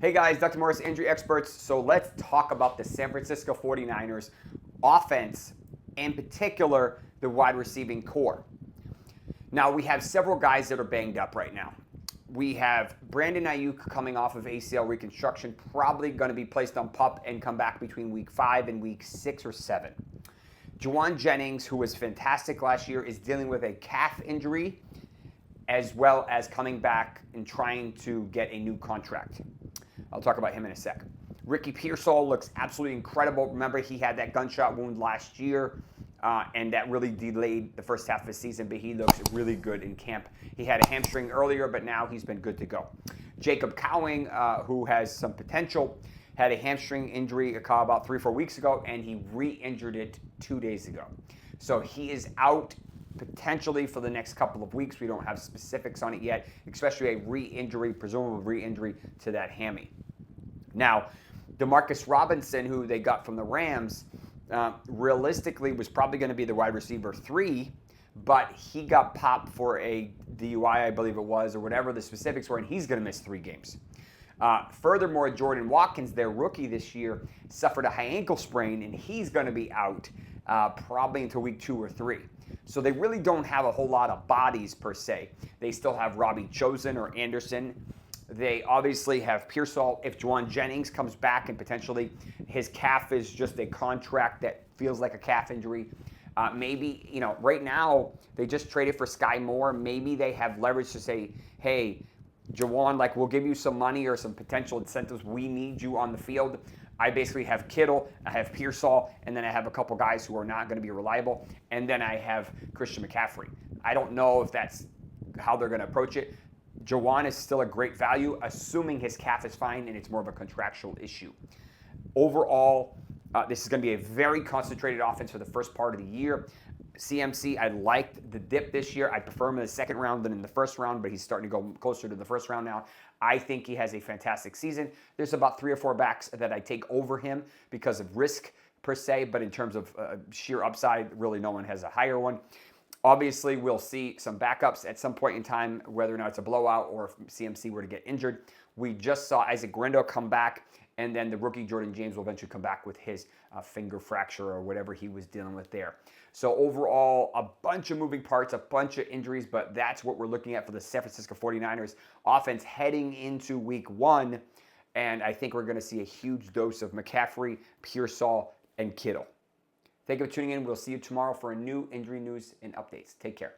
Hey guys, Dr. Morse, injury experts. So let's talk about the San Francisco 49ers offense, in particular, the wide receiving core. Now, we have several guys that are banged up right now. We have Brandon Ayuk coming off of ACL reconstruction, probably going to be placed on PUP and come back between week 5 and week 6 or 7. Jauan Jennings, who was fantastic last year, is dealing with a calf injury as well as coming back and trying to get a new contract. I'll talk about him in a sec. Ricky Pearsall looks absolutely incredible. Remember, he had that gunshot wound last year, and that really delayed the first half of his season, but he looks really good in camp. He had a hamstring earlier, but now he's been good to go. Jacob Cowing, who has some potential, had a hamstring injury about 3 or 4 weeks ago, and he re-injured it 2 days ago. So he is out potentially for the next couple of weeks. We don't have specifics on it yet, especially a re-injury, presumable re-injury to that hammy. Now, Demarcus Robinson, who they got from the Rams, realistically was probably going to be the wide receiver 3, but he got popped for a DUI, I believe it was, or whatever the specifics were, and he's going to miss 3 games. Furthermore, Jordan Watkins, their rookie this year, suffered a high ankle sprain, and he's going to be out probably until week 2 or 3. So they really don't have a whole lot of bodies per se. They still have Robbie Chosen or Anderson. They obviously have Pearsall. If Jauan Jennings comes back and potentially his calf is just a contract that feels like a calf injury, maybe, right now they just traded for Sky Moore. Maybe they have leverage to say, hey, Jauan, we'll give you some money or some potential incentives. We need you on the field. I basically have Kittle, I have Pearsall, and then I have a couple guys who are not going to be reliable, and then I have Christian McCaffrey. I don't know if that's how they're going to approach it. Jauan is still a great value, assuming his calf is fine and it's more of a contractual issue. Overall, this is going to be a very concentrated offense for the first part of the year. CMC, I liked the dip this year. I prefer him in the second round than in the first round, but he's starting to go closer to the first round now. I think he has a fantastic season. There's about 3 or 4 backs that I take over him because of risk per se, but in terms of sheer upside, really no one has a higher one. Obviously, we'll see some backups at some point in time, whether or not it's a blowout or if CMC were to get injured. We just saw Isaac Guerendo come back, and then the rookie Jordan James will eventually come back with his finger fracture or whatever he was dealing with there. So overall, a bunch of moving parts, a bunch of injuries, but that's what we're looking at for the San Francisco 49ers offense heading into week 1. And I think we're going to see a huge dose of McCaffrey, Pearsall, and Kittle. Thank you for tuning in. We'll see you tomorrow for a new injury news and updates. Take care.